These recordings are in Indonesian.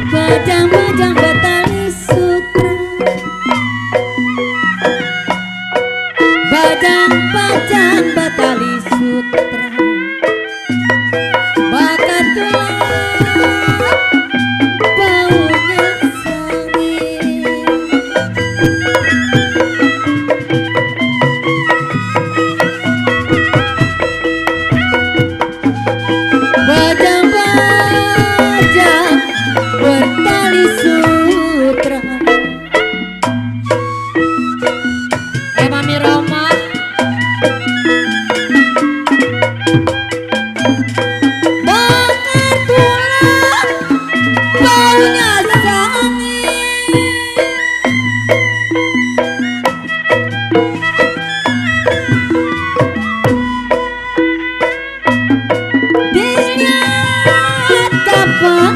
Bajang-bajang betali sutra, bajang-bajang betali sutra, bakar tulang baunya sangit. Bajang-bajang bertali sutra. Mami Roma bakar tulang baunya sangit. Dilihat kapan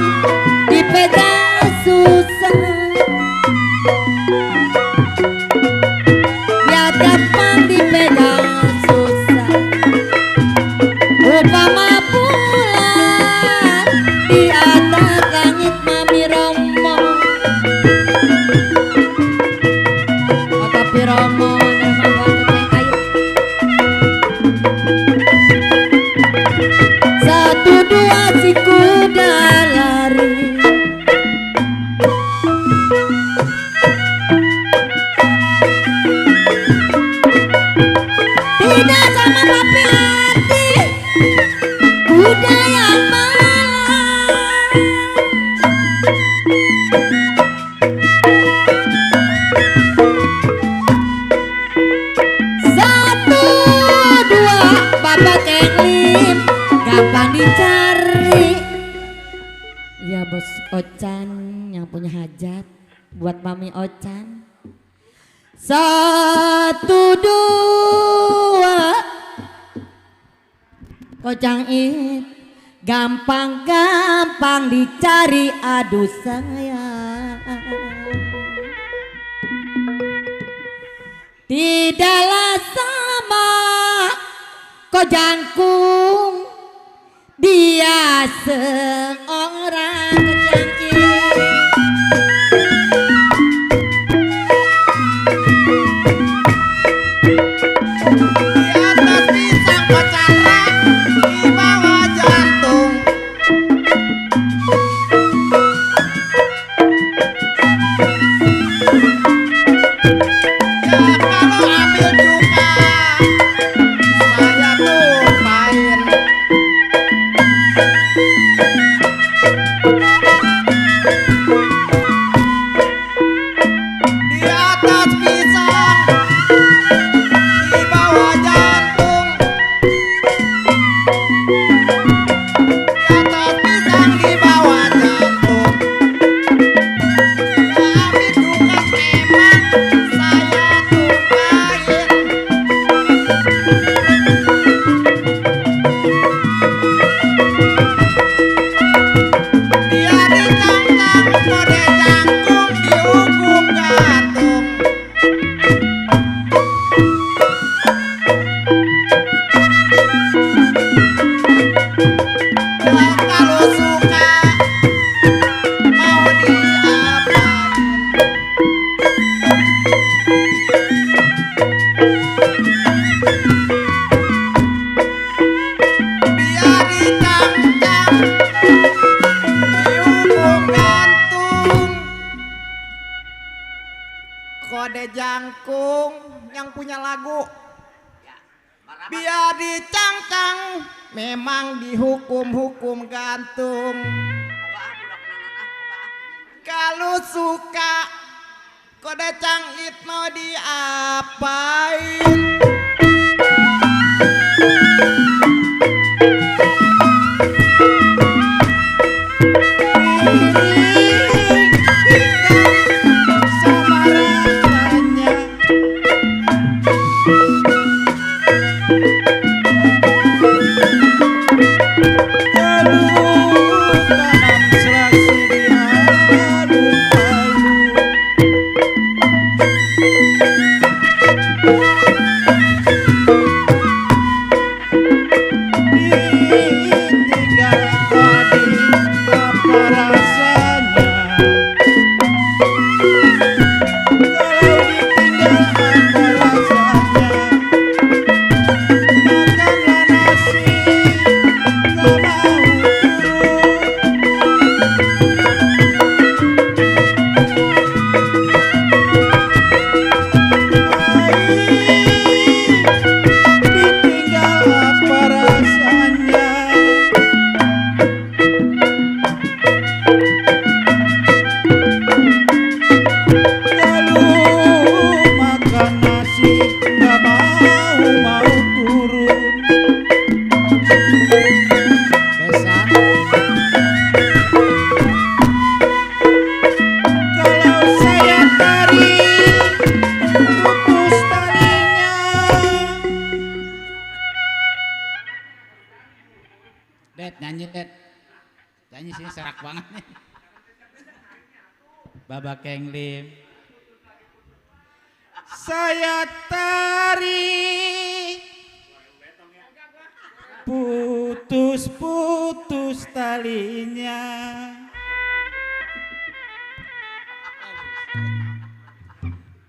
dipegang susah, lihat kapan dipegang susah. Upama bulan di atas langit Mami Romo. Oh, tapi Romo nerima banget yang air. Satu dua si kuda lari, tidak sama papi hati kuda yang malang. Satu dua bapak kelim gampang dicari. Ya bos Ocan yang punya hajat buat Mami Ocan. Satu dua Kocang it gampang-gampang dicari, aduh sayang. Tidaklah sama kojangkung, dia seorang kojang it. Kode Jangkung yang punya lagu biar dicangcang memang dihukum gantung. Kalau suka kode cangit mau diapain? Det nyanyi Det. Nyanyi sini serak banget nih. Baba Kenglim. Saya tarik putus-putus talinya.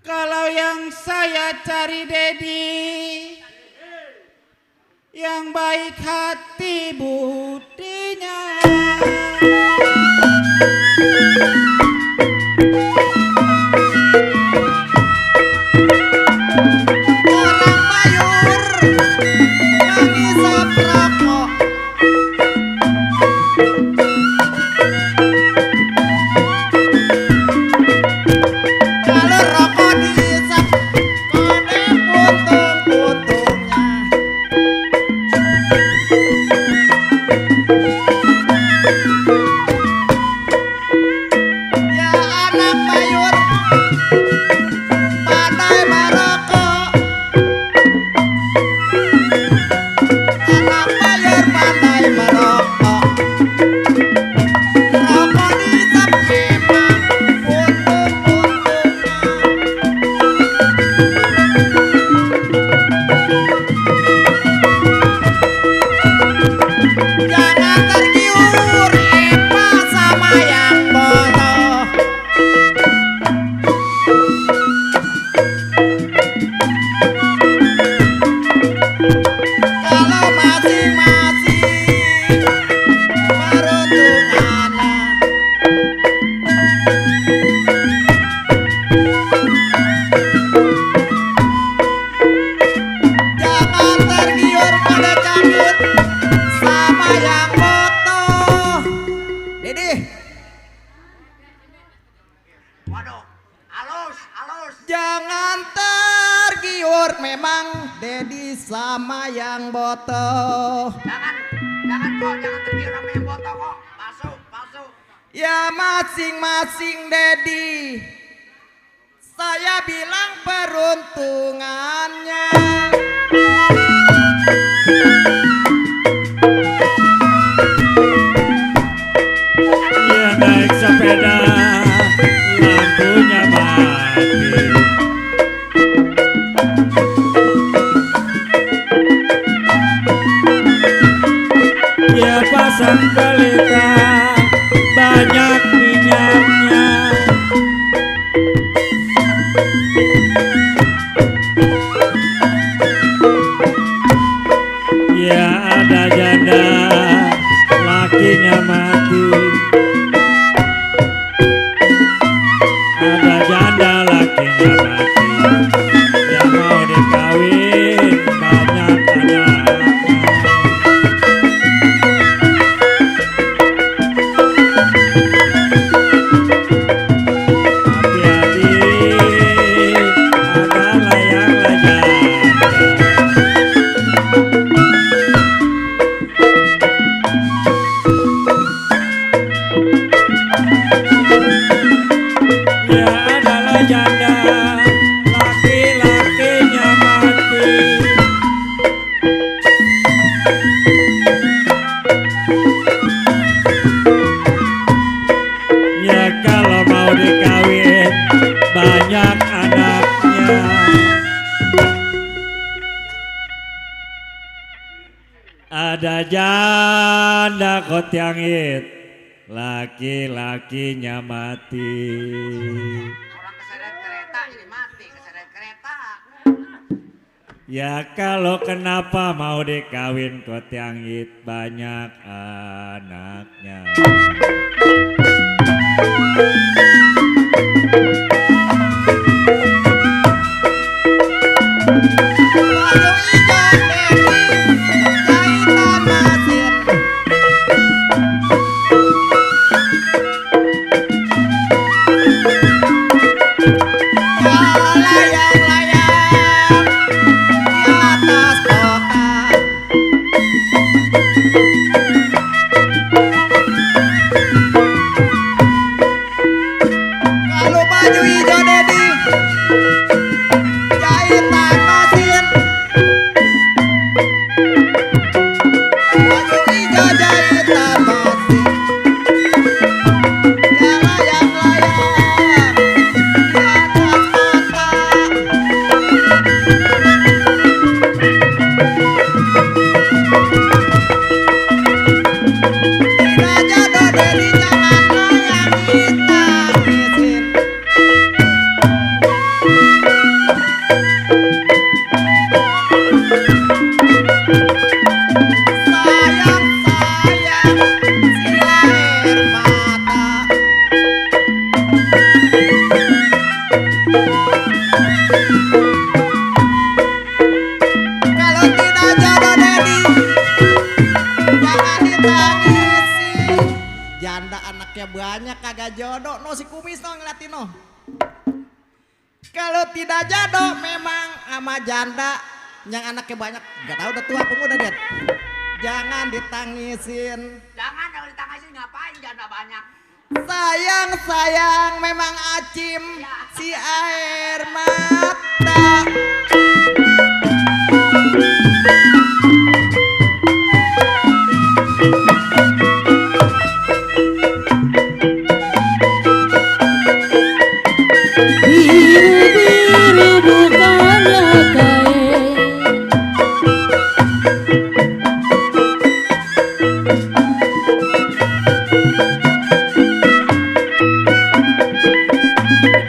Kalau yang saya cari Dedi, yang baik hati budinya. Orang Bayur yang isap rokok. Kalau rokok diisap kode puntung-puntungnya. Ya anak Bayur pandai merokok. Anak Bayur pandai merokok. Rokok diisap memang puntung-puntungnya. Jangan tergiur Epa sama yang bodoh. Kalau masing-masing peruntungannya. Jangan tergiur pada canggut sama yang bodoh. Dede. Waduh, halus. Jangan tergiur memang Dedi sama yang botoh. Jangan tergiur sama yang botol kok. Masuk. Ya masing-masing Dedi. Saya bilang peruntungannya. Ya naik sepeda, lampunya mati. Ya pasang pelita, banyak minyaknya. Ya ada janda, lakinya mati. Ada janda, lakinya mati. Yang mau dikawin banyak anaknya. Hati-hati, ada layang-layang. Ya adalah janda, laki-lakinya mati. Ya kalau mau dikawin banyak anaknya. Ada janda kotiangit, laki-lakinya mati. Orang keseret kereta jadi mati, keseret kereta. Ya kalau kenapa mau dikawin kotiangit banyak anaknya. Baju hijau Dedi, jahitan mesin. Kalau layang-layang di atas kota. tangisi. Janda anaknya banyak kagak jodoh. No si kumis no ngeliatin no. Kalau tidak jodoh memang sama janda yang anaknya banyak. Gak tahu udah tua apa udah Det. Jangan ditangisin. Jangan kalau ditangisin ngapain janda banyak. Sayang sayang memang acim si air mata. Biru-biru bukannya kain.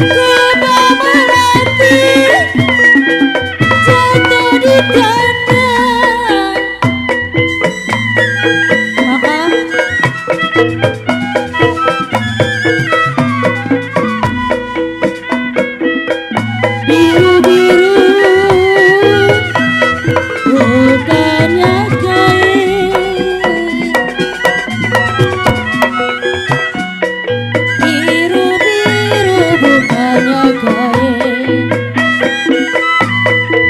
Coba melati jatuh di kandang. Maka biru-biru bukannya kain. Biru-biru bukannya kain.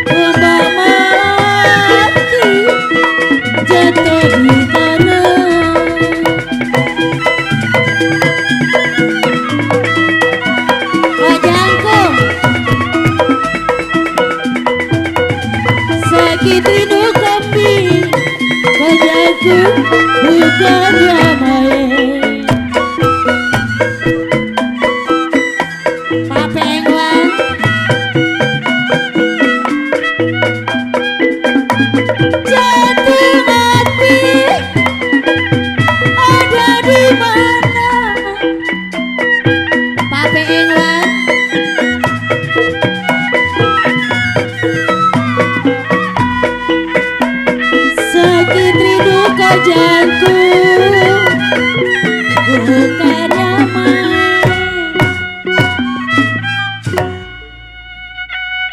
Coba melati jatuh di tanah. Wajahku sakit rindu kambing, wajahku bukannya main. Papengwan jatuh hati ada di mana? Papengwan sakit rindu kau jantung bukannya main.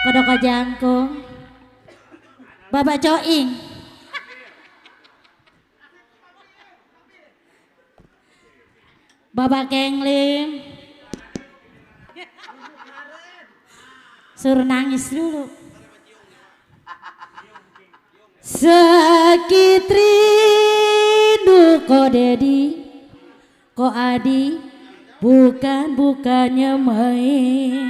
Kodok kau jangkung Bapak Coing Bapak Kenglim suruh nangis dulu. Sakit rindu ko Dedi, ko Adi, bukannya main.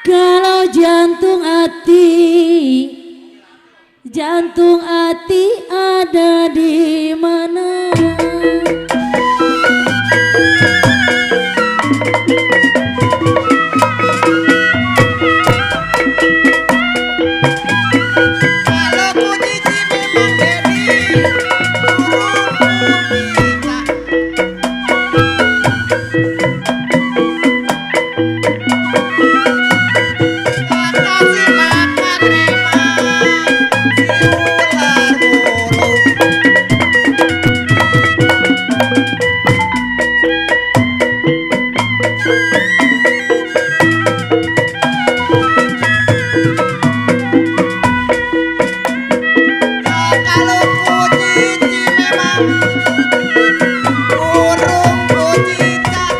Kalau jantung hati ada di mana? Kalau ku cici memang Dedi kasih makan memang si ular bulu. Kalau ku cici memang burung ku cicak.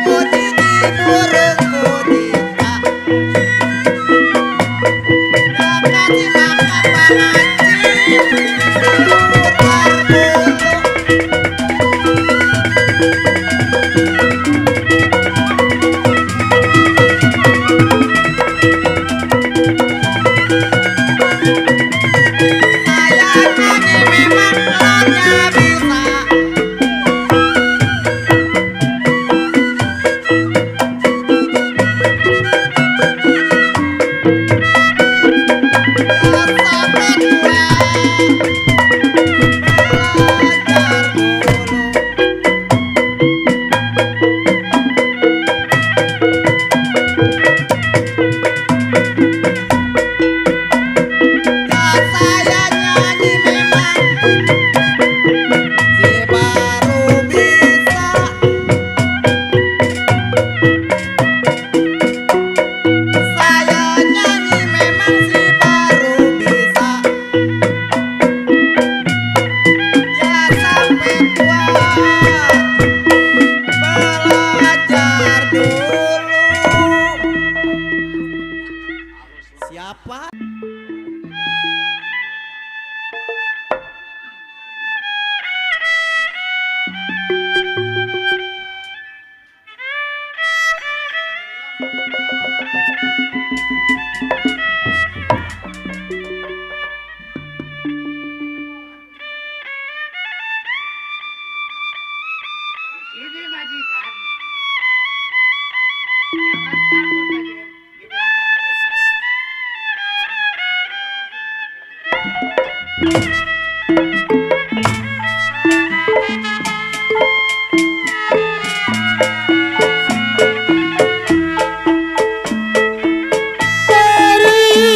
Ku cici burung ku cicak. Kasih makan pangancing ular bulu. Sayangnya memang hanya bisa. Di sini majikan. Jangan takut lagi di belakang ada saya. Dari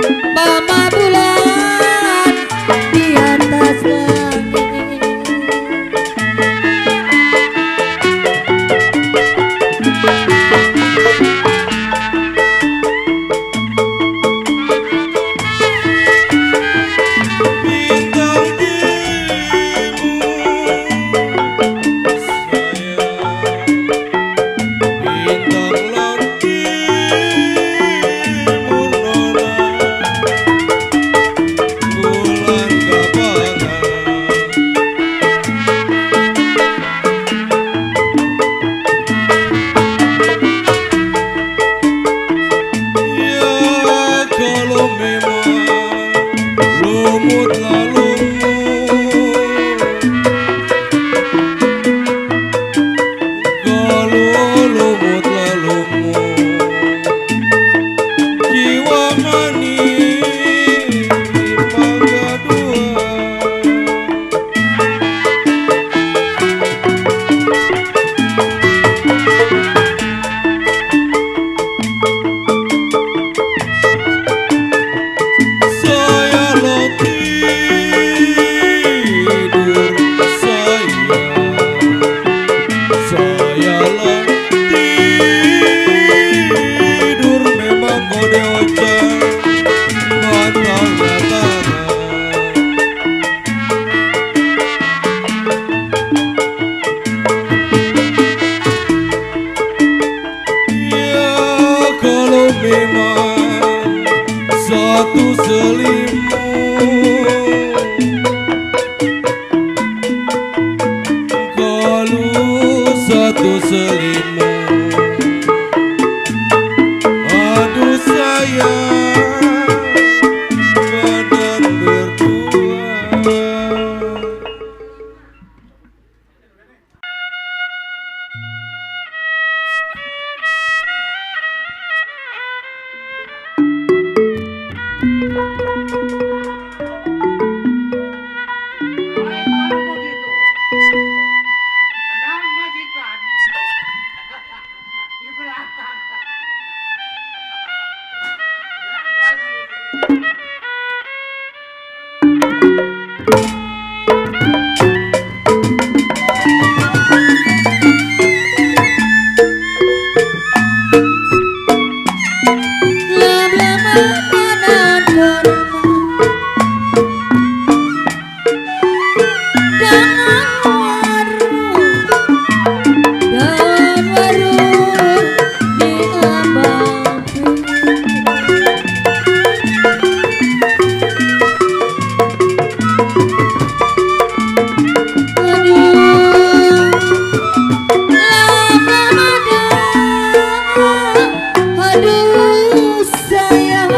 Mama bulan di atas langit. Bintang timur sayang, bintang langit murnona, bulan kabangan. Ya kalau memang lumut lalu kalau lumut lalu jiwa manis mangga dua. Saya lo tidur saya lo tidur memang kode ocan matanya tangan. Ya kalau memang satu selimut, kalau satu selimut, aduh sayang badan berdua. Kalau begitu, tenang majikan. Di belakang. Aduh sayang,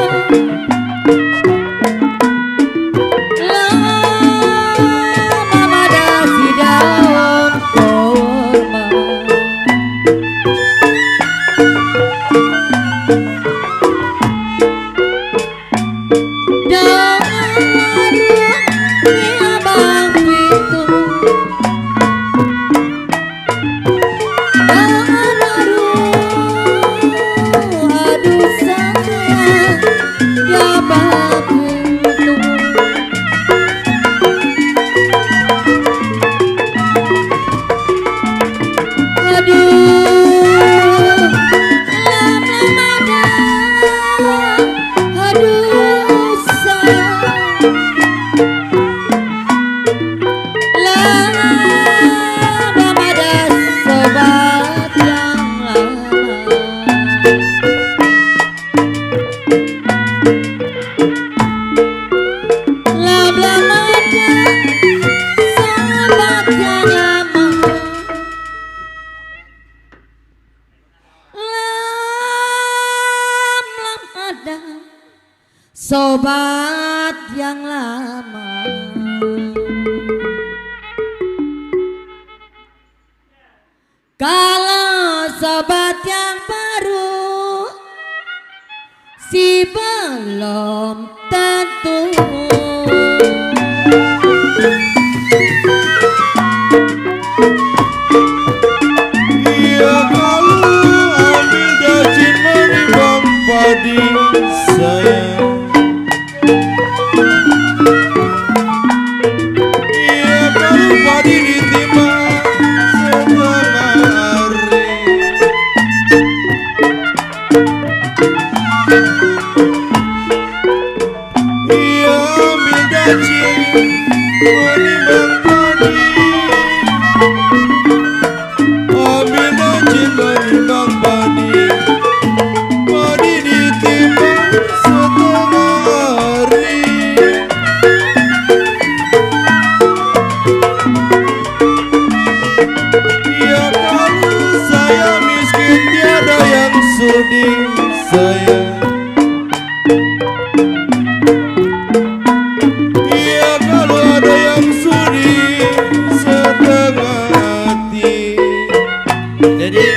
lama dah si daun kurma. Daun di abang pintu, aduh sayang, ya bagus. Aduh, lama dah, aduh sayang, lama dah sobat yang lama. Lama dah sobat yang lama. Ada sobat yang lama. Kalau sobat yang baru si belum tentu. Iya kalau ambil dacin menimbang padi sayang, Ia ambil daging menimbang padi, ambil daging menimbang padi, padi ditimbang setengah hari. Ya kalau saya miskin tiada yang sudi saya. Ya kalau ada yang sudi setengah hati. Jadi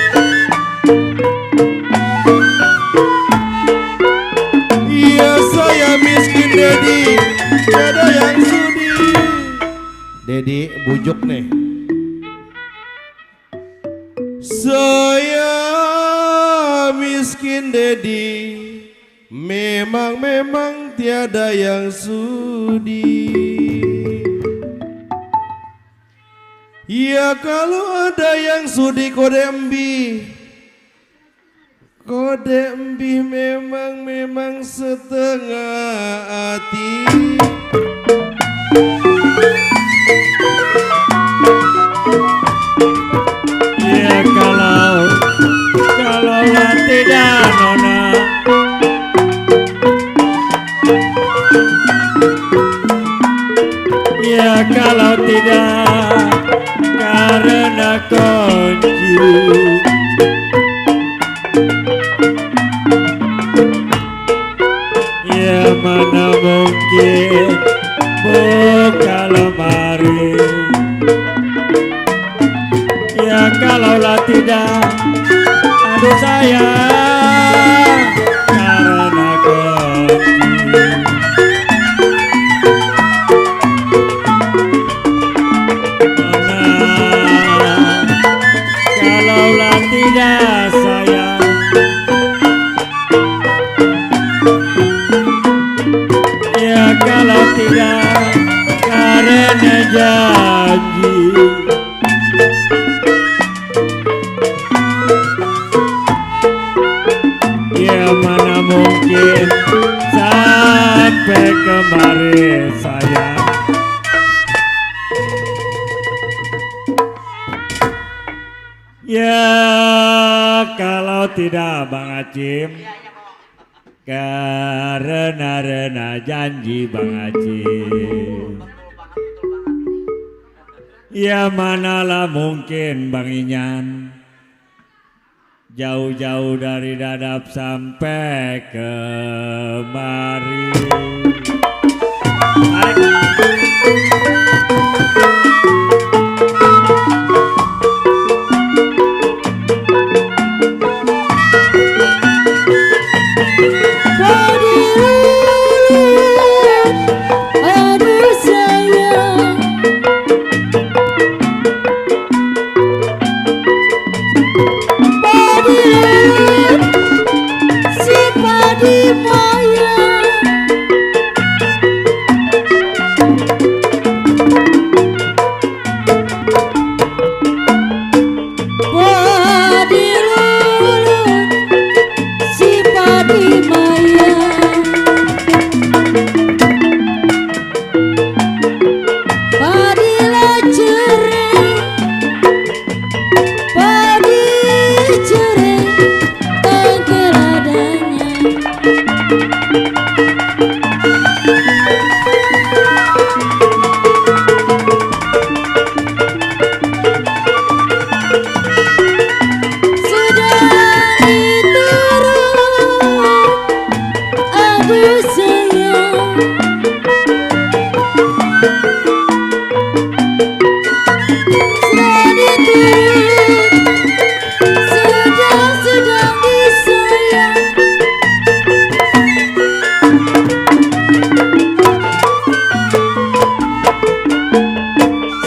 ya saya miskin Dedi, tiada yang sudi. Dedi bujuk nih. Saya miskin Dedi, memang tiada yang sudi. Ya kalau ada yang sudi kode embi memang setengah hati. Ya kalau tidak nona, ya kalau tidak karena kunci. Ya mana mungkin buka lemari. Ya kalaulah tidak, aduh sayang, karena kunci. Kalaulah tidak sayang, ya kalau tidak karena janji. Ya mana mungkin sampai kemari sayang. Ya kalau tidak Bang Acim, karena janji Bang Acim. Ya manalah mungkin Bang Inyan, jauh-jauh dari Dadap sampai kemari. Aduh sayang, si padi maya. Padi lulut, si padi maya. Padi lah cerai, padi cerai, keradanya. Sudah diturut, aduh sayang. Sudah diturut, sedang disayang.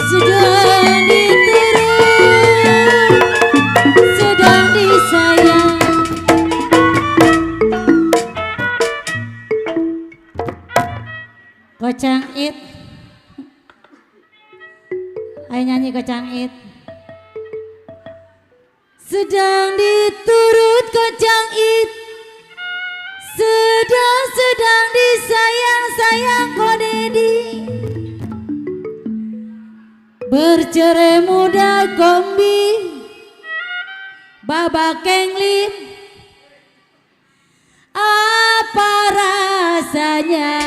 Sudah diturut, sedang disayang. Kocang it, ayo nyanyi kocang it. Sedang diturut kocang it, sedang disayang sayang. Secere muda gombi Baba Kenglim, apa rasanya?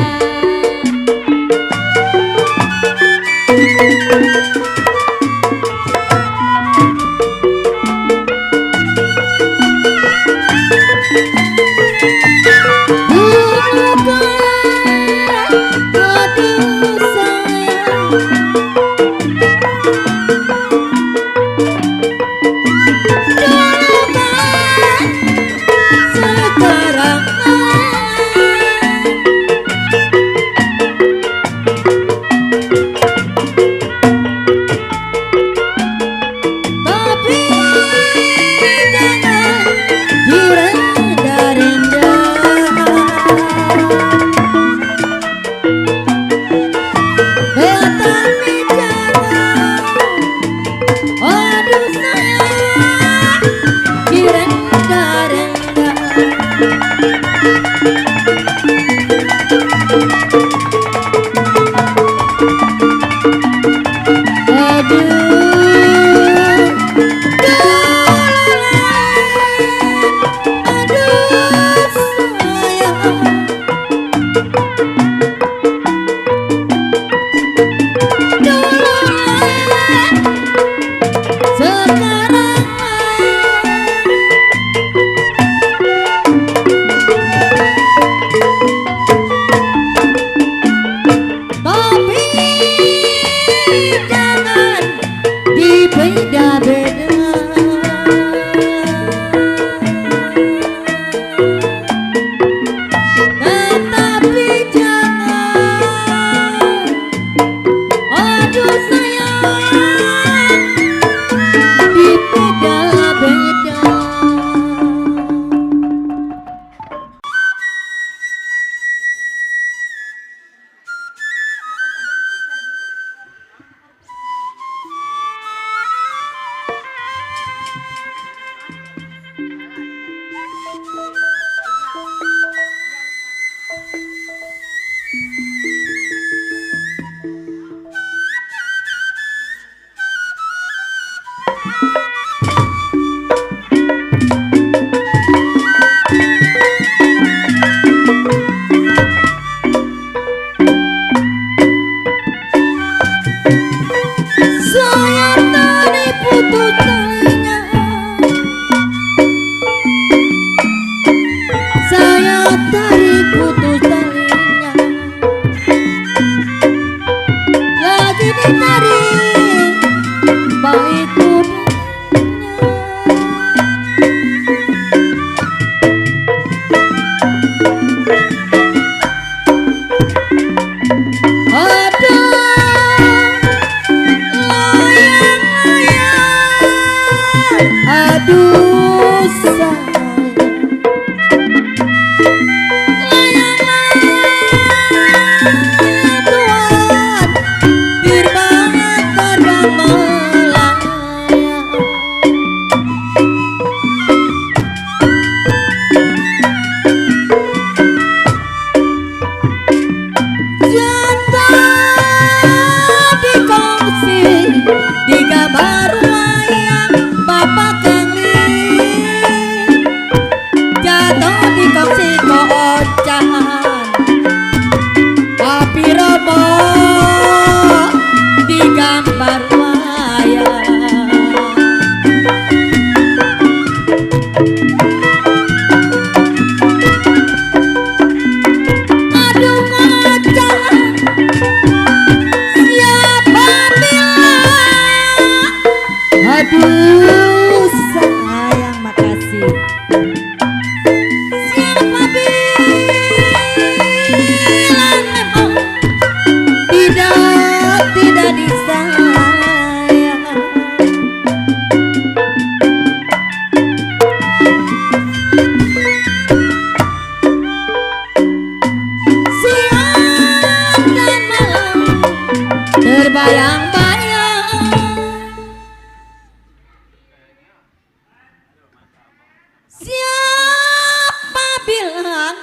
Siapa bilang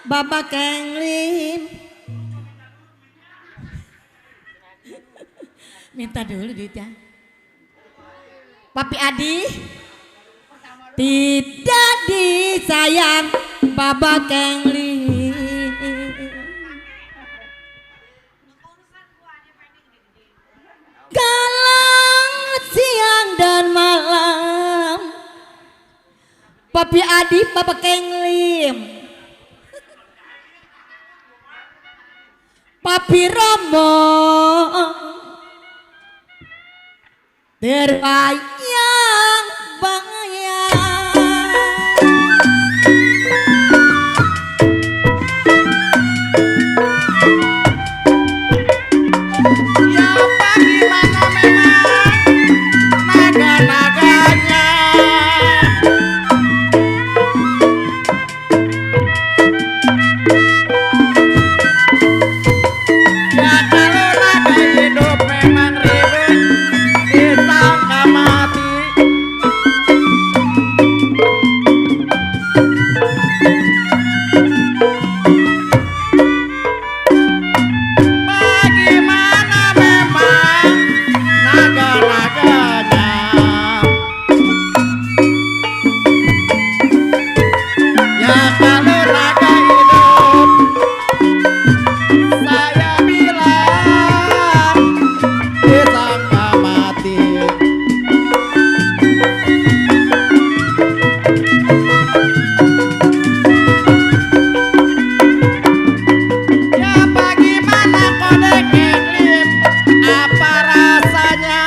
Bapak Kenglim? Minta dulu duitnya. Papi Adi tidak disayang Baba Kengli. Galang siang dan malam Papi Adi Baba Kenglim. Papi Romo terbayang bayang. Ya bagaimana memang naga-naganya. Ya kalau naga hidup memang ribet disangka mati. Bagaimana memang naga-naganya. Ya kalau naga hidup saya bilang disangka mati. Ya bagaimana kode keklim apa rasanya.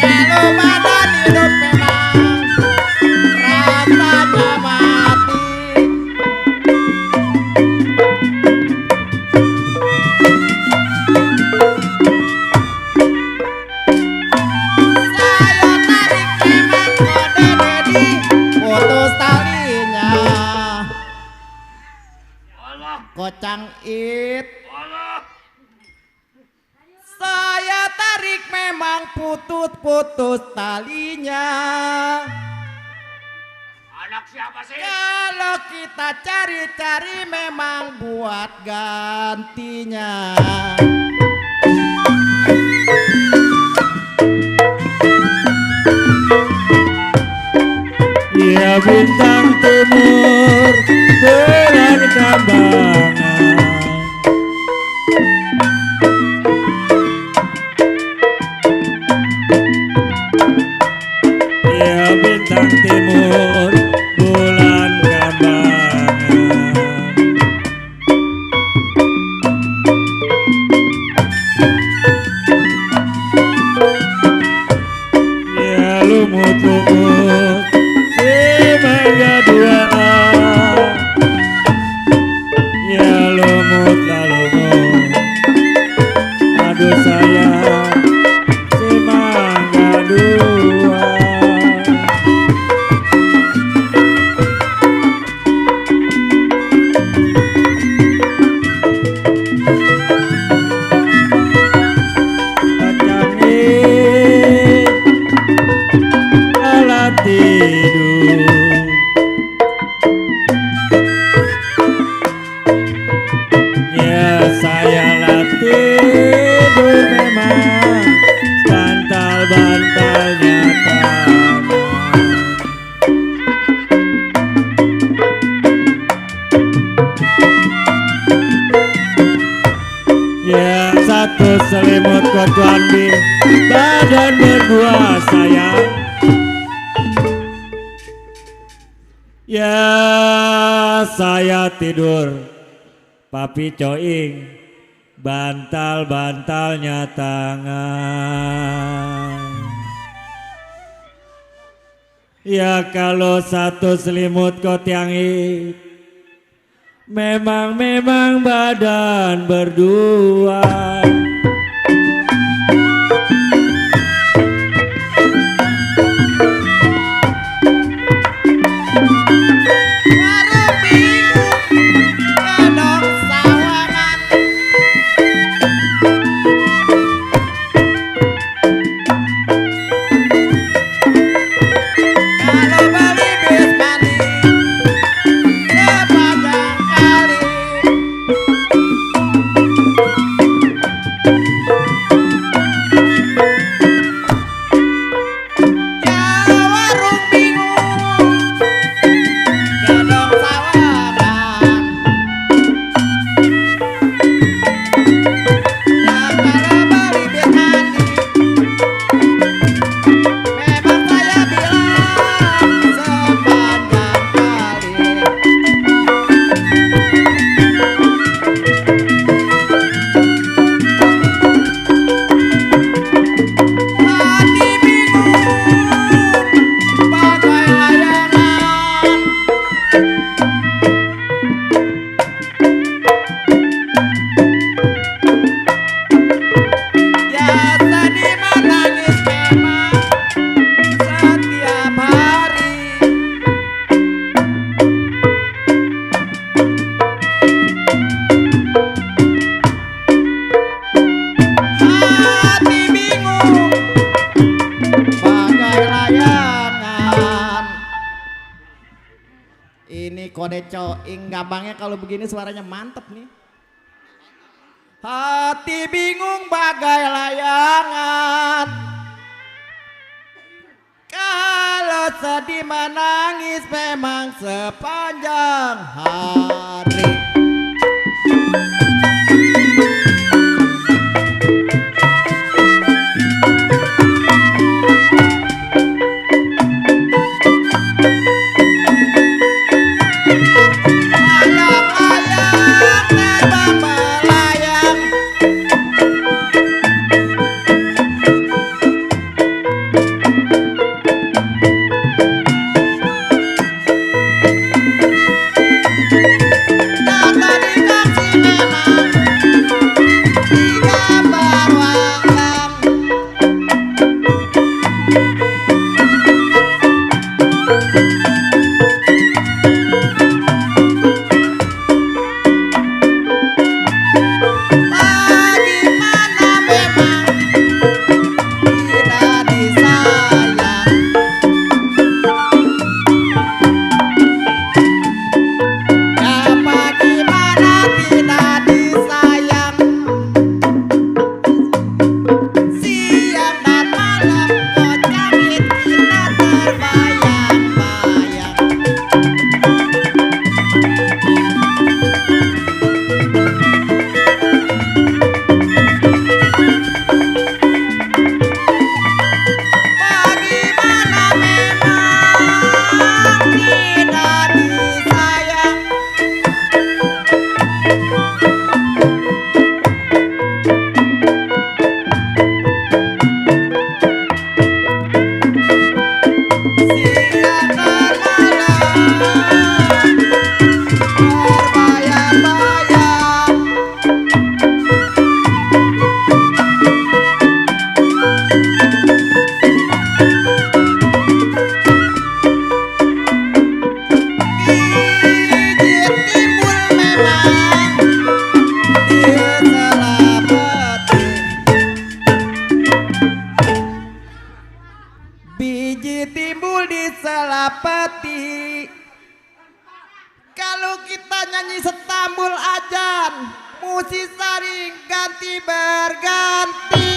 Kalau badan hidup memang rasanya mati. Saya tarik memang kode dedi putus talinya. Kocang it. Saya tarik memang putus talinya. Anak siapa sih? Kalau kita cari-cari memang buat gantinya. Ya bintang timur bulan kambangan. Ya bintang timur bulan kambangan. Ya lumut-lumut si mangga dua. Ya lumut lah lumut, aduh sayang si mangga dua. Kacangin ala tidur. Ya saya latih tidur memang bantal-bantalnya tangan. Ya satu selimut kocoan di badan berdua sayang. Ya saya tidur papi coing bantal-bantalnya tangan. Ya kalau satu selimut kot yang memang badan berdua. Warung bingung gedong sawangan. Kalau beli bis mandi sepanjang kali. kode coing gampangnya kalau begini suaranya mantep nih. Hati bingung bagai layangan, kalau sedih menangis memang sepanjang hari. Biji timbul di selapeti. Kalau kita nyanyi setambul ajan, musik saring ganti berganti.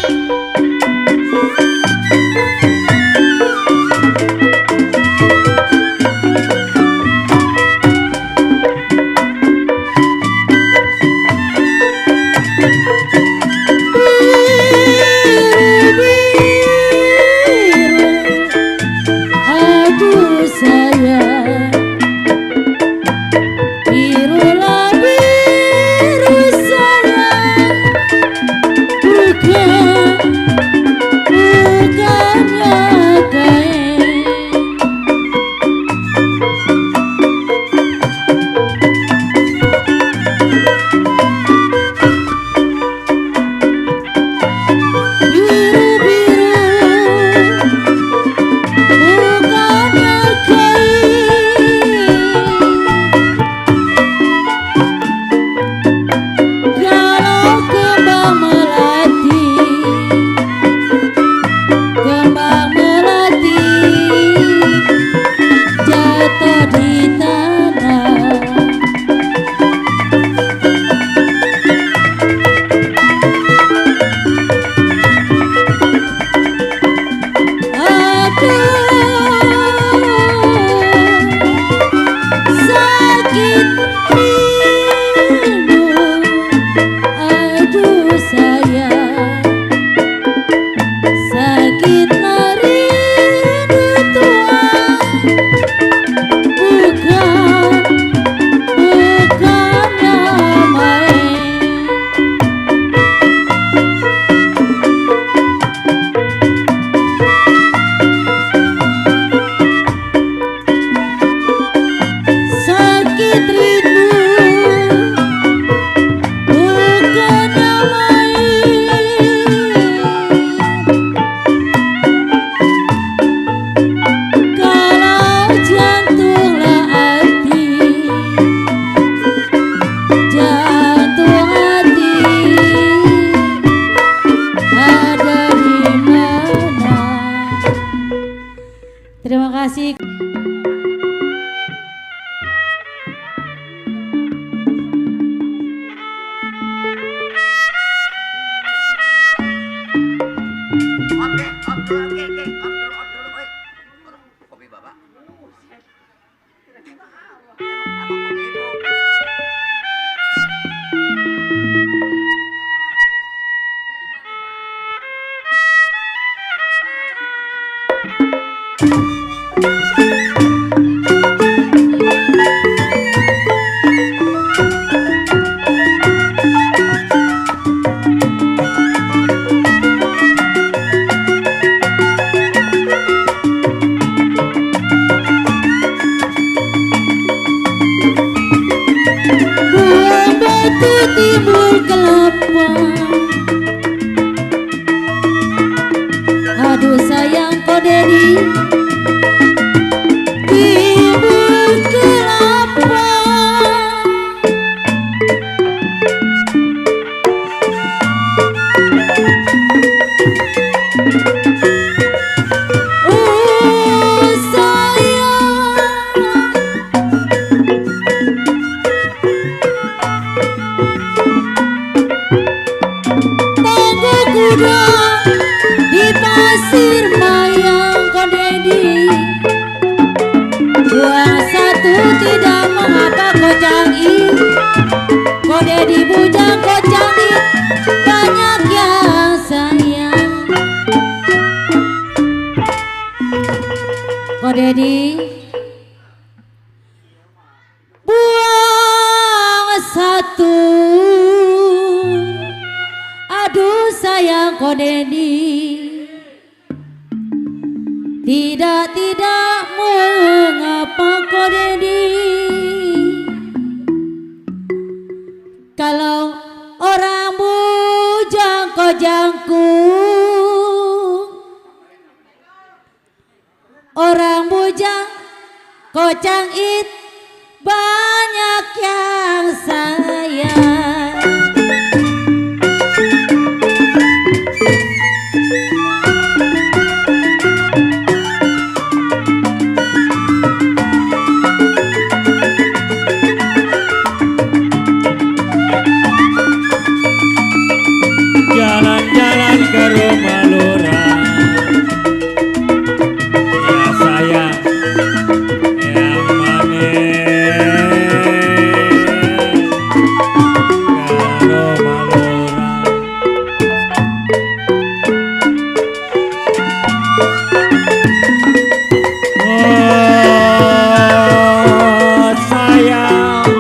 Terima kasih. Buah batu timbul kelapa. Aduh sayang kau Dedi, timbul kelapa. Oh sayang, tunggu kuda di pasir mayang kau Dedi. Buang satu tidak mengapa kau canggih, kau Dedi bujang kau canggih, banyak yang sayang. Kau Dedi buang satu. Aduh sayang kau Dedi, tidak mengapa kau Dedi. Kalau orang bujang kau jangkung, orang bujang kau cangit, banyak yang sayang. Jalan-jalan ke rumah lurah, ya sayang yang manis ke rumah lurah. Oh sayang,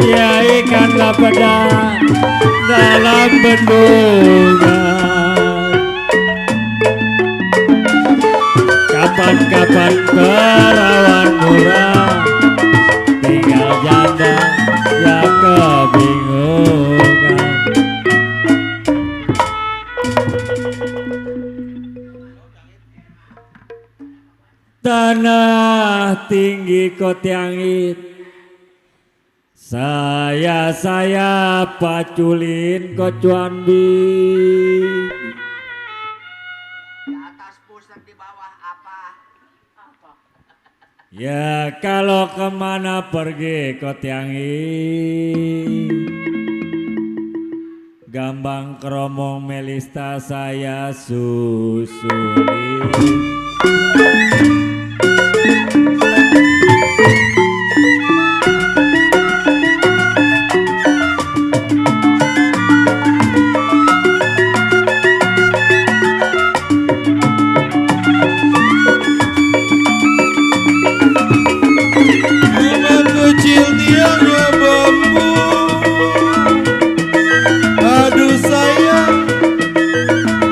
ya ikanlah pedang dalam bendungan. Kapan-kapan perawan murah, tinggal janda yang kebingungan. Tanah tinggi kotiangit, saya paculin kocuan bi. Di atas pusat di bawah apa? Ya kalau kemana pergi kotiangit, gambang keromong melista saya susulin. Rumah kecil tiangnya bambu. Aduh sayang,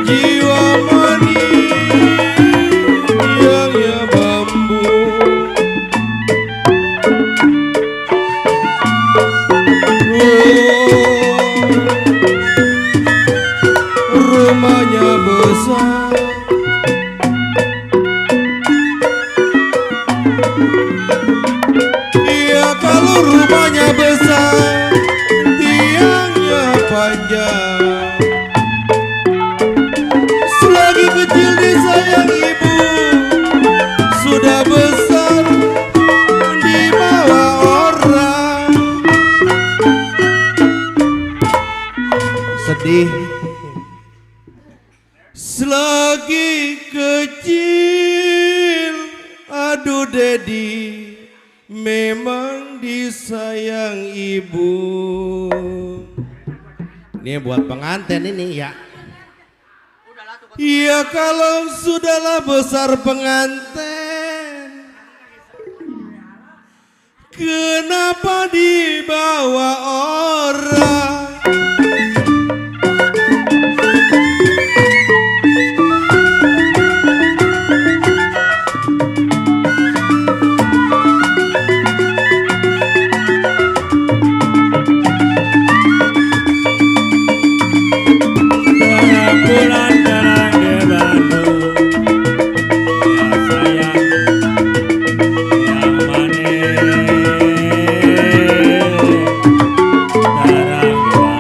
jiwa manis tiangnya bambu. Oh, rumahnya besar. Iya kalau rumahnya besar, tiangnya panjang. Selagi kecil disayang ibu, sudah besar dibawa orang. Sedih. Selagi kecil, aduh Dedi, memang disayang ibu. Ini buat pengantin ini ya. Udahlah tuh. Ya kalau sudahlah besar pengantin, kenapa dibawa orang? Bulan terang di Bandung, ya sayang yang manis terang di Bandung.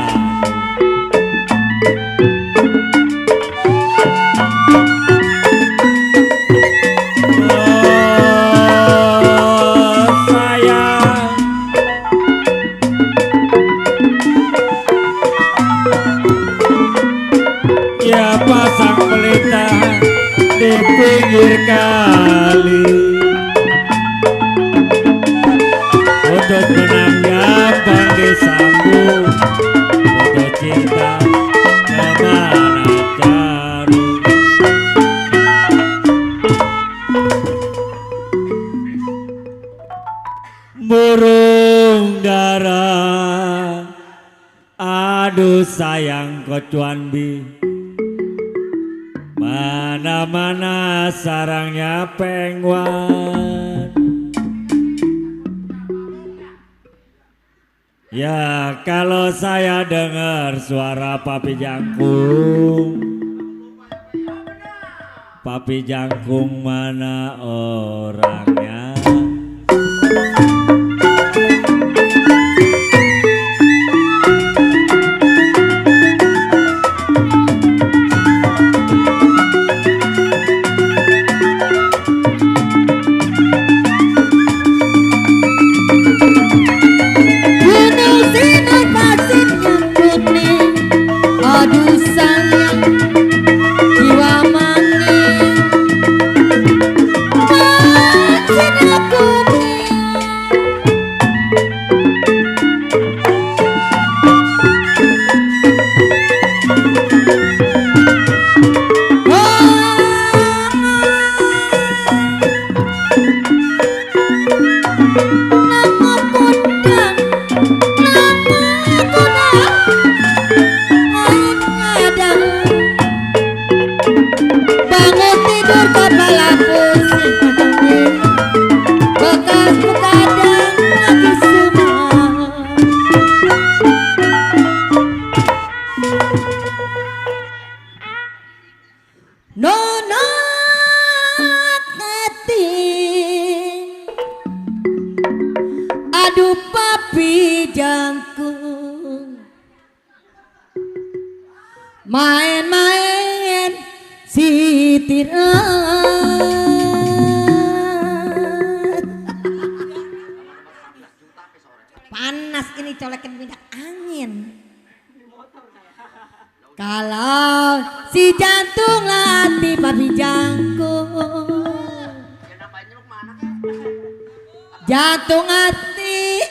Oh sayang, ya pasang pelita di pinggir kali untuk menangnya bang disambung foto cinta kemana cari. Burung dara, aduh sayang kocuan bi, mana-mana sarangnya pengwan. Ya kalau saya dengar suara Papi Jangkung, Papi Jangkung mana orangnya? Gunung sinar pasirnya kuning, aduh sayang jiwa manis, pasirnya kuning. Nama kundang, nama kundang, ngadang. Bangun tidur kepala pusing, bekas begadang lagi semua. Nona keting, aduh Papi Jangkung, main-main si panas ini colekin minyak angin. Kalau si jantung latih Papi Jangkung, jantung hati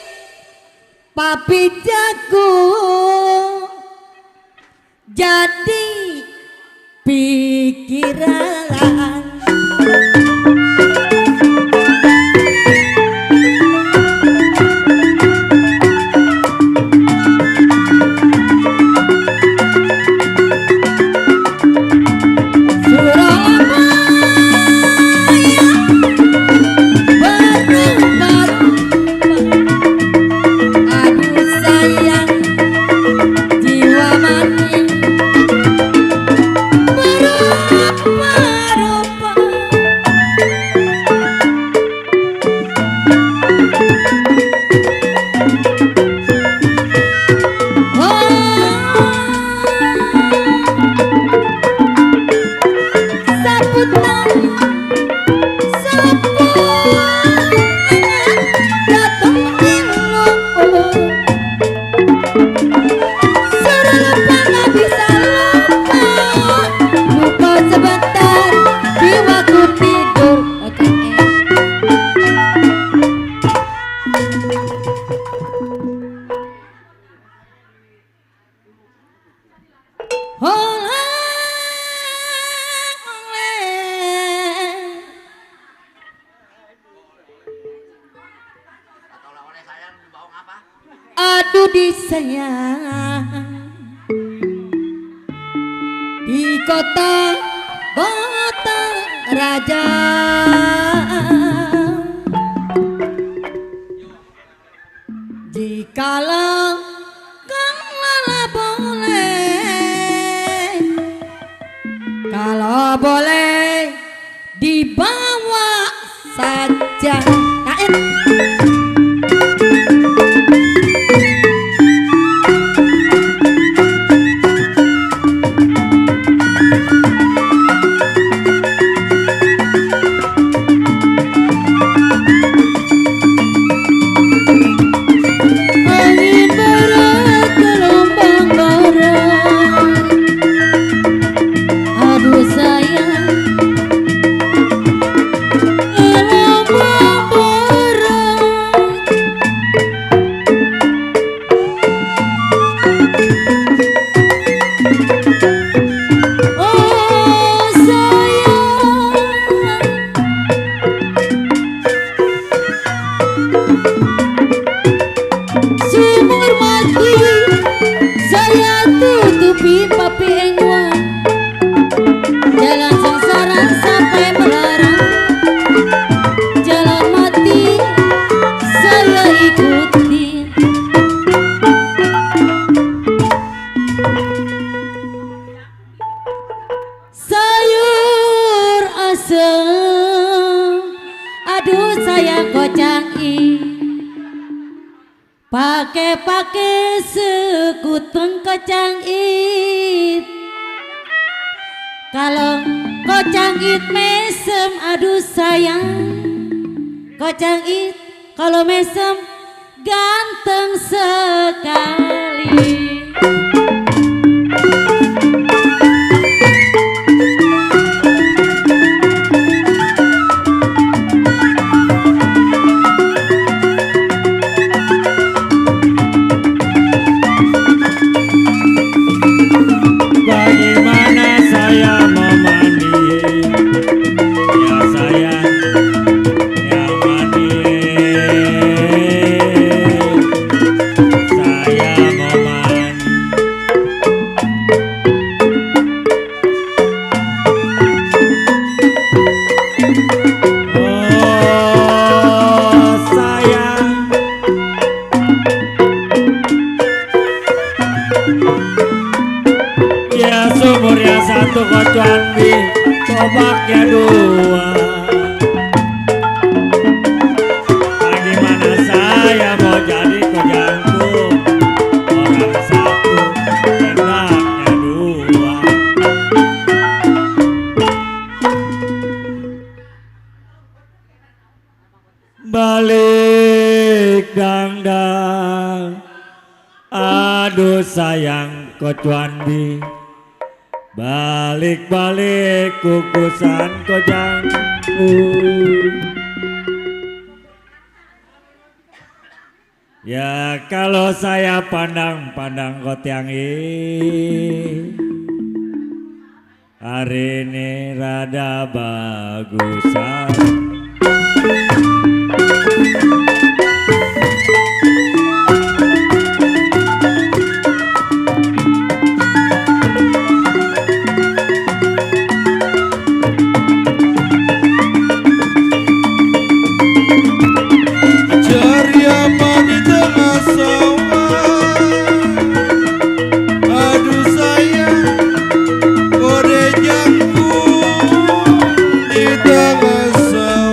Papi Jangkung jadi pikiran. Aduh sayang jiwa manis berapa Oleh, Atau oleh sayang di bawah apa? aduh disayang di kota raja. Jikalau kang lala boleh, kalau boleh dibawa saja. Kain. Angin berat gelombang barat, aduh sayang gelombang berat. Oh sayang, sumur mati saya tutupi papi enyuan, jalan sengsara sampai melarang, jalan mati saya ikuti. Sayur asem, aduh sayang kocang pakai sekuteng kocang it. Kalau kocang it mesem, aduh sayang kocang it kalau mesem ganteng sekali. Bagaimana saya mau mandi? Ya sayang, ya mandi. Saya mau mandi. Oh sayang, ya sumur yang satu kocoan di tobaknya dua. Bagaimana saya mau jadi kojangku? Orang satu, enaknya dua. Balik dangdang, aduh sayang kocuan di. Balik-balik kukusan kojangku. Ya kalau saya pandang-pandang kotiangi, hari ini rada bagusan. Cari apa di tengah sawah? Aduh sayang, kode jangkung di tengah sawah.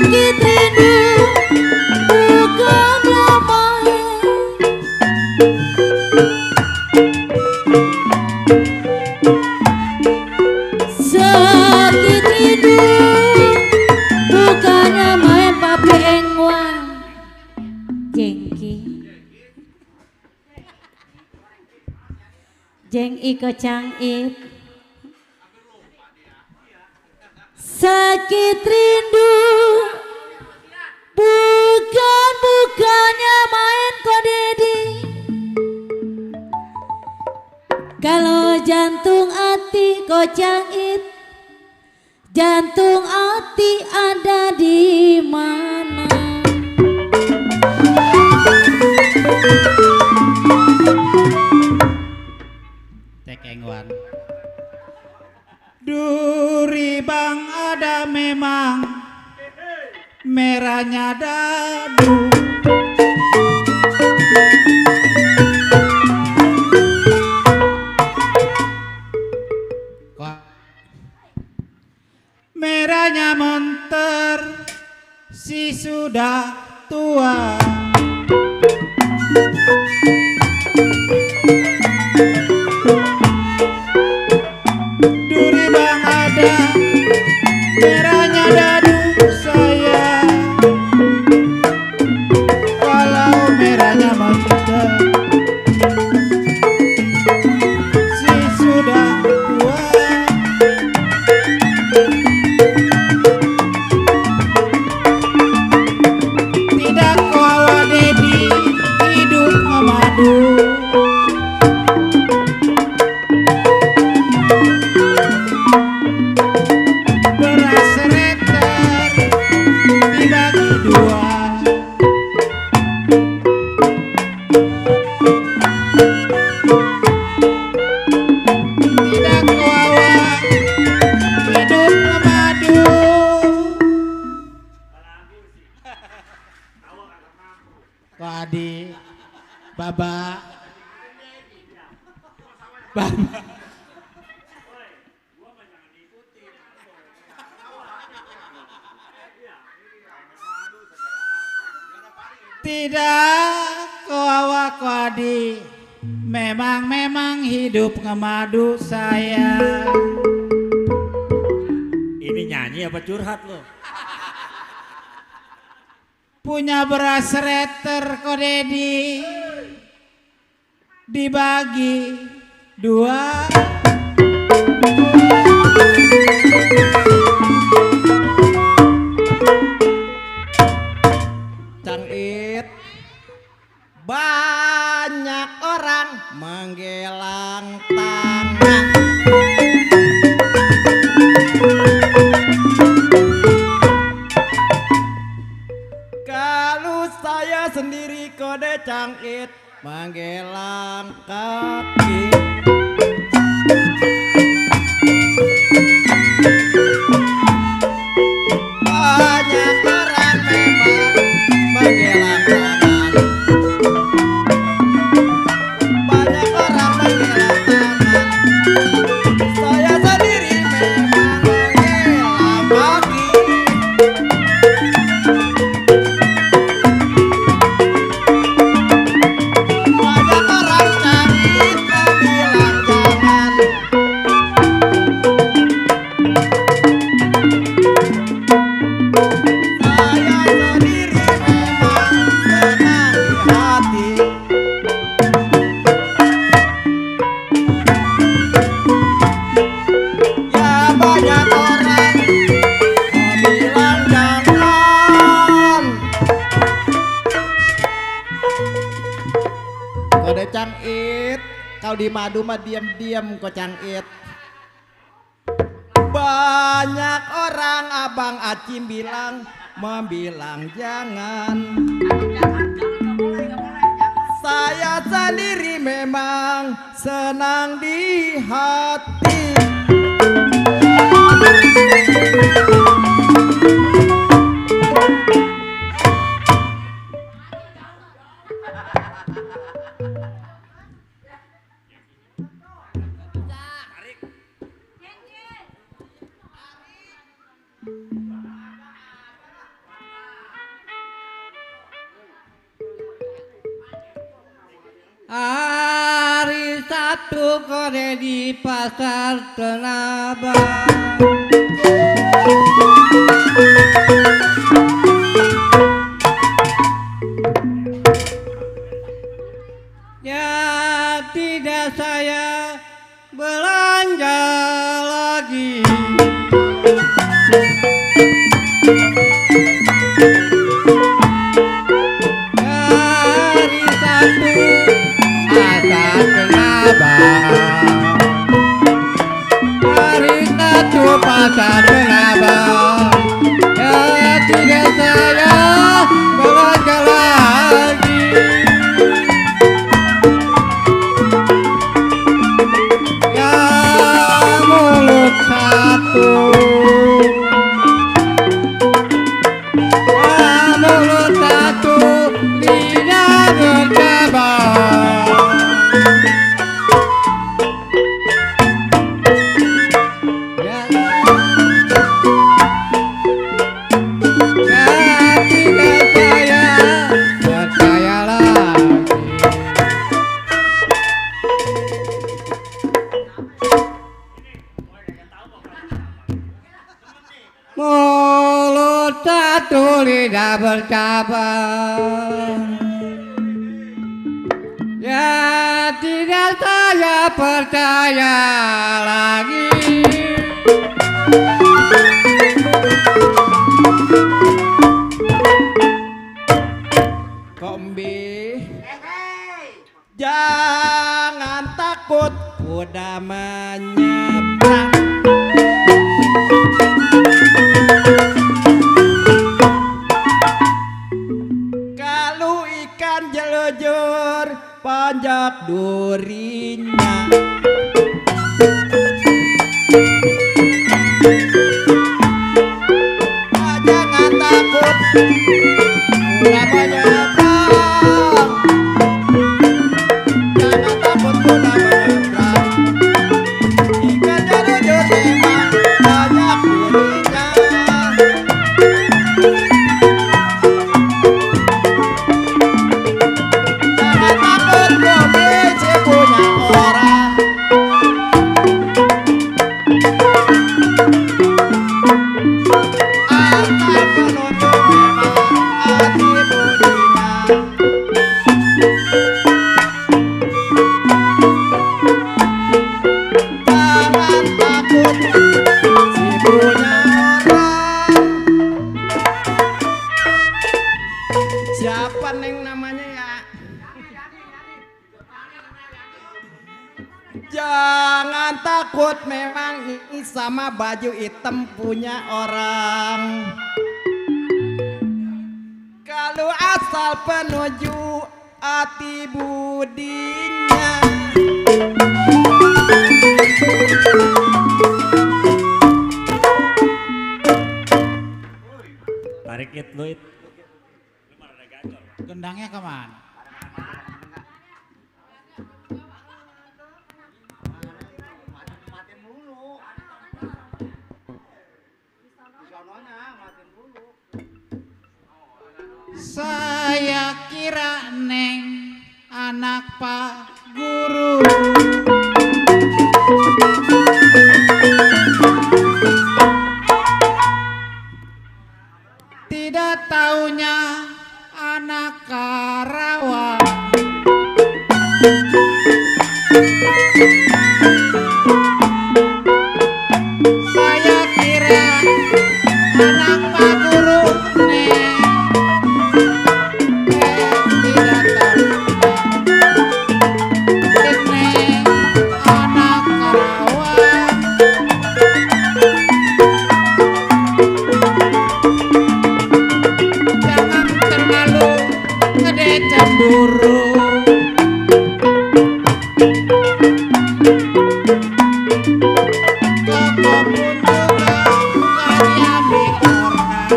sakit rindu bukannya main. Sakit rindu bukannya main papi engwang jengki jeng iko cangit. Sakit rindu bukannya main kodedi. Kalau jantung hati kocangit, jantung hati ada di mana? Tekengwan. Duri bang ada memang merahnya dadu. Merahnya monter si sudah tua. Duri bang ada merahnya dadu saya. Walau merahnya monter si sudah tua. Tidak kawa dedi hidup memadu. Beras sereter dibagi dua. Tidak kawa hidup memadu. Wadi, baba, baba. Tidak kawa wadi, memang hidup ngemadu saya. Ini nyanyi apa curhat lo? Punya beras sereter kodedi dibagi dua. Cangit banyak orang menggelang tangan. Kalau saya sendiri kode cangit menggelang kaki. Banyak orang memang menggelang tangan. Banyak orang menggelang tangan. Saya sendiri memang menggelang kaki. Banyak orang cangit bilang jangan. Saya sendiri memang senang di hati. Ya banyak orang bilang jangan. Kode cangit, kau di madu mah diam-diam kau cangit. Banyak orang abang Acim bilang, membilang jangan. Saya sendiri memang senang di hati. Hari Sabtu kode di pasar Tanabang. Ya tidak saya belanja lagi. Hari Sabtu pasar Tanabang. Hari Sabtu pasar Tanabang. Ya tidak saya belanja lagi. Ya mulut satu, ya mulut satu, lidah bercabang. Ya, ya tidak saya percaya lagi. Mulut satu lidah bercabang. Ya tidak saya percaya lagi. Kombi, Hei, jangan takut kuda menyeberang. Kalau ikan jelujur panjat durinya. Ah, jangan takut kuda menyeberang. Jangan takut kuda menyeberang. Ikan jelujur memang banyak durinya. Jangan takut komisi punya orang. Akan menunjuk memang hati budinya. Jangan takut si punya orang. Siapa neng namanya ya? Jangan takut memang ini sama baju hitam punya orang. Kalau asal penuju hati budinya. Tarik it lu it. Gendangnya kemana? matiin dulu. Di sononya matiin dulu. Saya kira Neng anak Pak Guru. Tidak taunya anak Karawang. Saya kira anak Pak Guru Neng. Tidak tahu Neng anak Karawang. Jangan terlalu gede cemburu. Toko pun juga nggak diambil orang.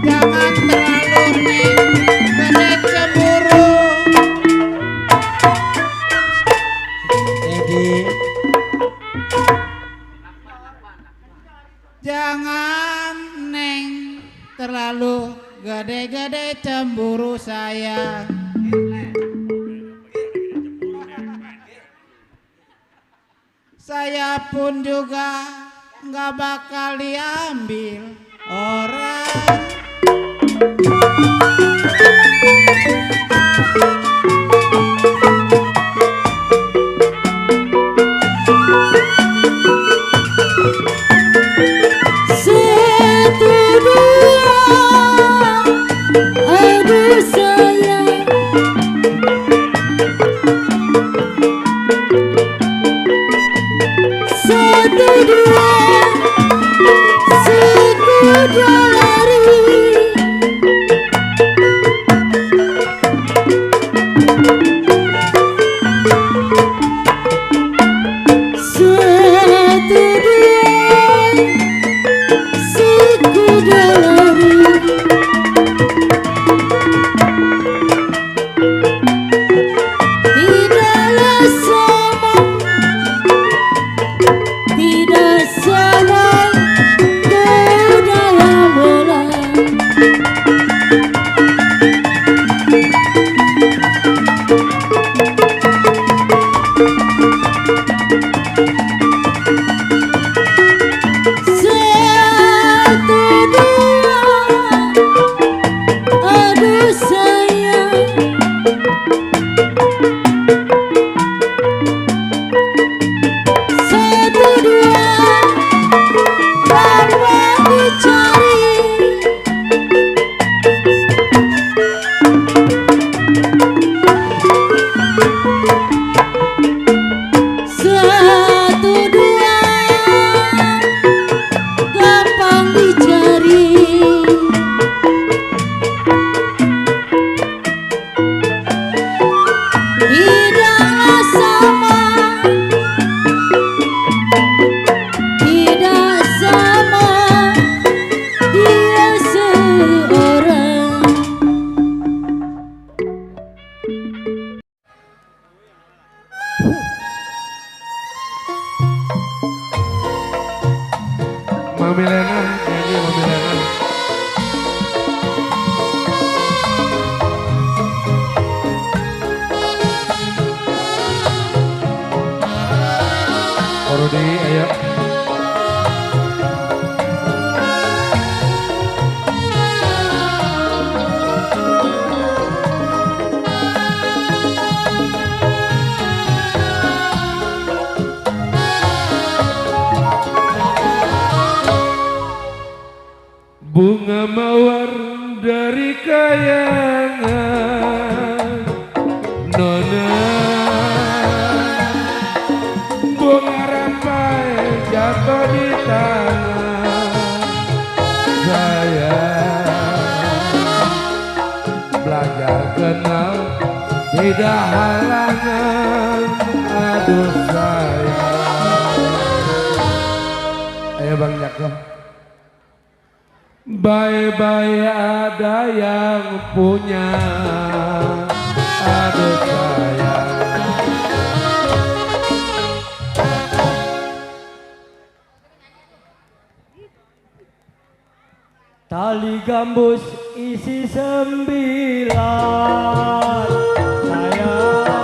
Jangan terlalu Neng gede cemburu. Jadi Jangan Neng terlalu gede-gede cemburu saya. Saya pun juga nggak bakal diambil orang. Mami Lena, nyanyi Mami Lena. Korudi, ayo. Bunga mawar dari kayangan Nona, bunga rampai jatuh di tangan saya. Belajar kenal tidak halangan, aduh sayang. Ayo Bang Jaka. Bye-bye ada yang punya, aduh sayang. Tali gambus isi 9 sayang,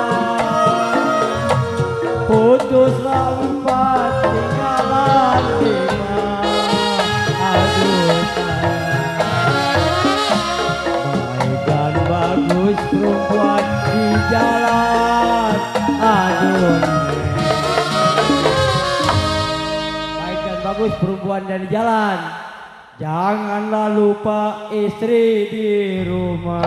putuslah 4 tinggalan 5, aduh bagus perempuan di jalan, aduh. Baik dan bagus perempuan dari jalan, janganlah lupa istri di rumah.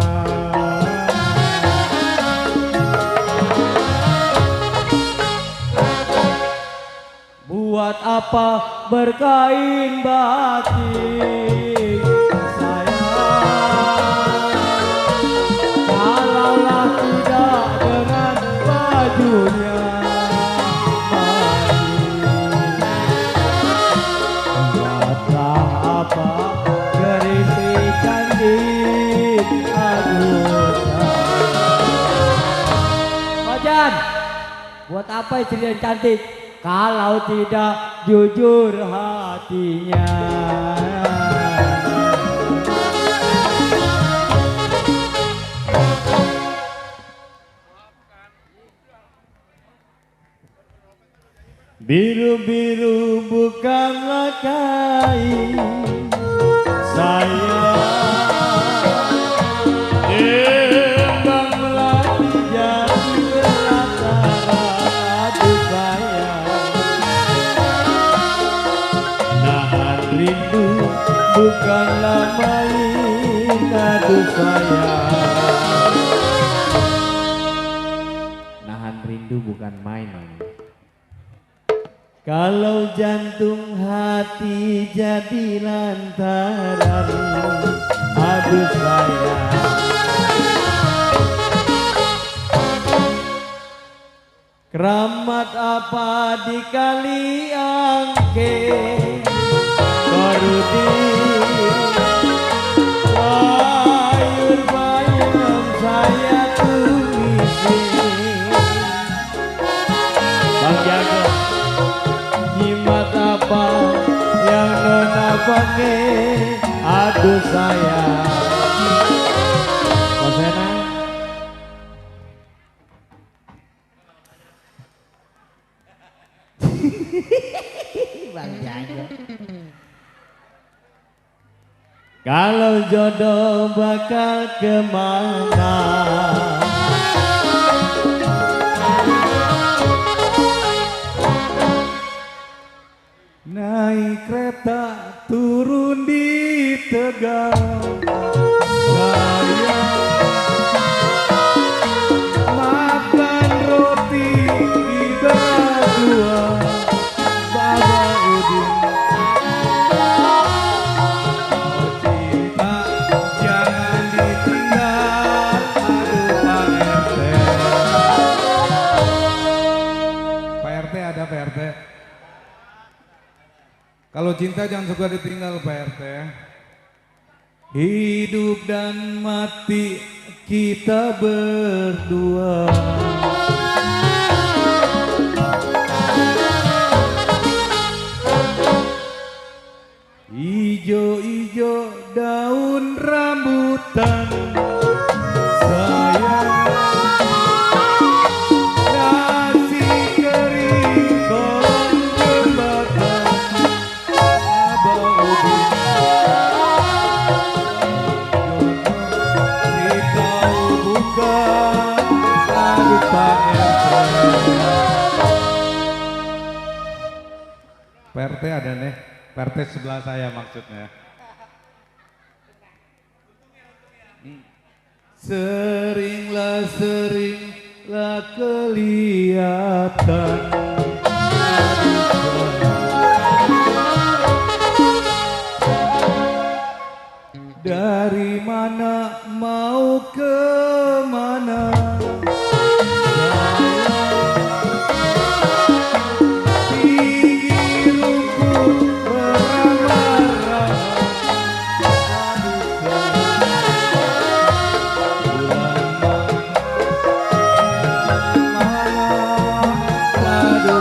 Buat apa berkain batik kalaulah tidak dengan bajunya buatlah apa gerisi cantik, aduh Majan, buat apa istri yang cantik kalau tidak jujur hatinya. Biru-biru bukanlah kain sayang, timbang melati jadi belantara. Aduh sayang, nahan rindu bukanlah main. Aduh sayang, nahan rindu bukan main. Kalau jantung hati jadi lantaran, aduh sayang, keramat apa di kali angke baru di sayur bayam saya tumisi. Bang Jago, nyimat apa yang nona pakai, aduh sayang. Mas Ena, Bang Jago. kalau jodoh bakal kemana? Naik kereta turun di Tegal, sayang, makan roti di Badua, Baba Udin. Oh cinta jangan ditinggal, aduh Pak RT. Pak RT ada Pak RT. Kalau cinta jangan suka ditinggal Pak RT. Hidup dan mati kita berdua, ijo-ijo daun rambutan, sayang, nasi kering kolong jembatan, Abang Udin. Beritahu bukan, aduh Pak RT. Pak RT ada nih. Pak RT sebelah saya maksudnya. Seringlah kelihatan, dari mana mau ke mana, tinggi rumput beramar-ramar, aduh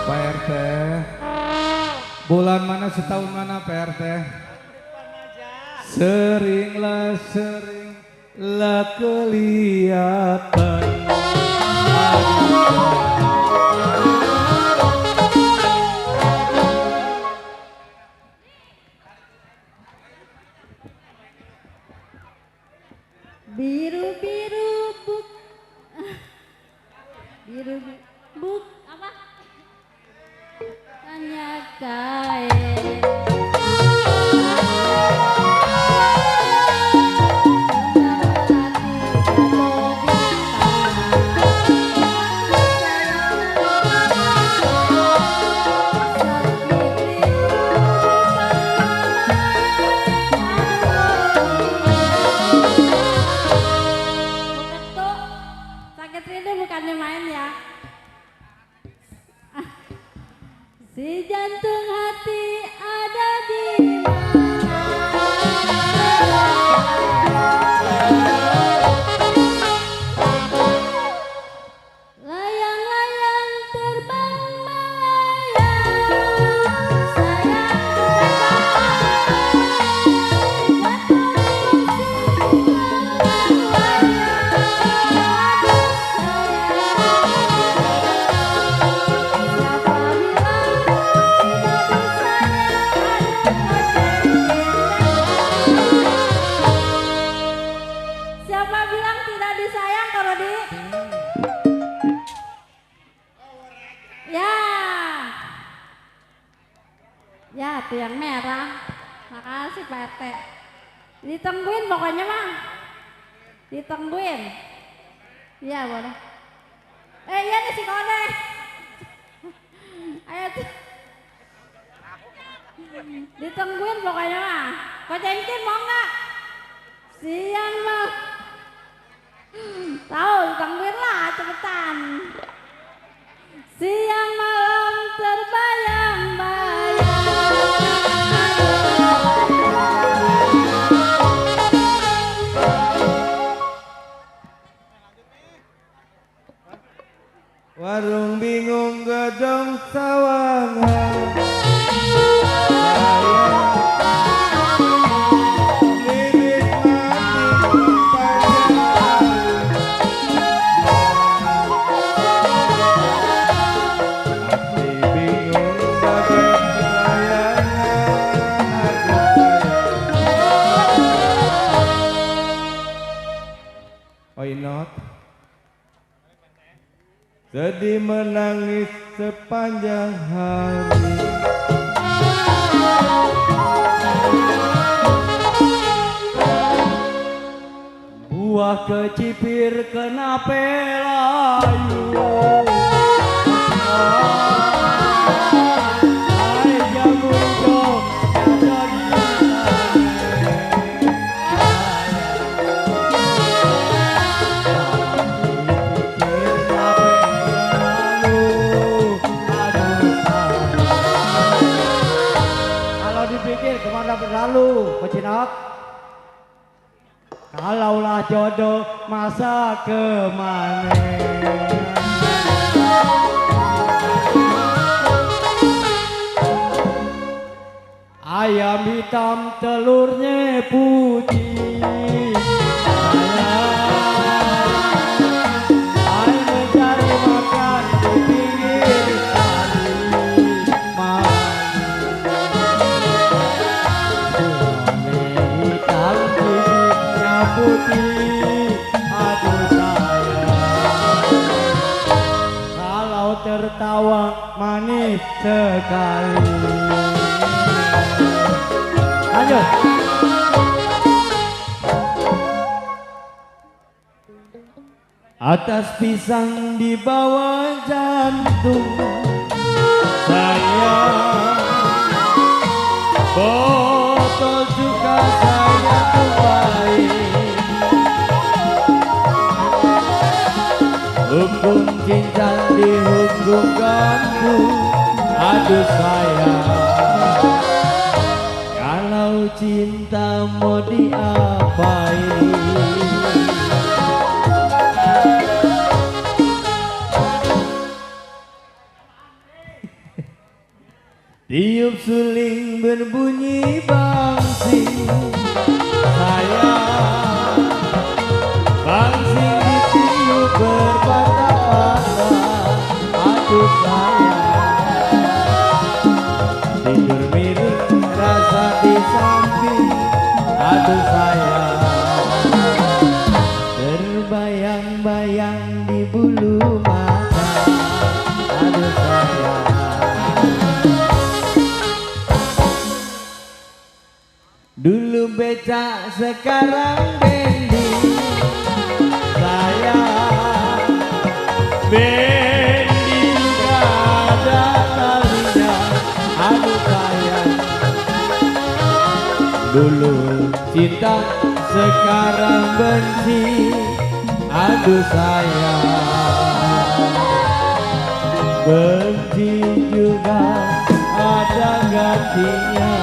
Pak RT. Bulan mana setahun mana Pak RT? seringlah kelihatan. Biru-biru biru buk apa? Hanya kain. Sakit rindu bukannya main ya. Si jantung hati ada di mana? Layang-layang terbang melayang, sayang terbang. Ya. Ya, tiang merah. Makasih Pak RT. Ditungguin pokoknya mah. Ditungguin. Iya boleh. Iya nih si Kode. Ayo tuh. Ditungguin pokoknya mah. Kok jengkin mau nggak? Siang mah. Tahu ditungguin lah cepetan. Siang malam terbayang-bayang. Warung bingung gedong sawangan. Lilit mati Asli bingung bagai layangan Oi not sedih menangis sepanjang hari. Buah kecipir kenapa layu. Hai jagung jok kemana berlalu, Kocinot? Kalaulah jodoh masa kemana? Ayam hitam telurnya putih. Saya mencari makan di pinggir kali. Putih, aduh sayang. Kalau tertawa manis sekali. Lanjut. Atas pisang di bawah jantung sayang. Botol suka saya tumpahi. Hukum cinta dihukum gantung. Aduh sayang, kalau cinta mau diapain? Tiup suling berbunyi bangsing sayang. Bangsing ditiup berpatah-patah. Aduh sayang, tidur miring rasa di samping. Aduh sayang, terbayang-bayang di bulu mata. Aduh sayang, dulu becak sekarang bendi sayang. Bendi gak ada talinya. Aduh sayang, dulu cinta sekarang benci. Aduh sayang, benci juga ada gantinya.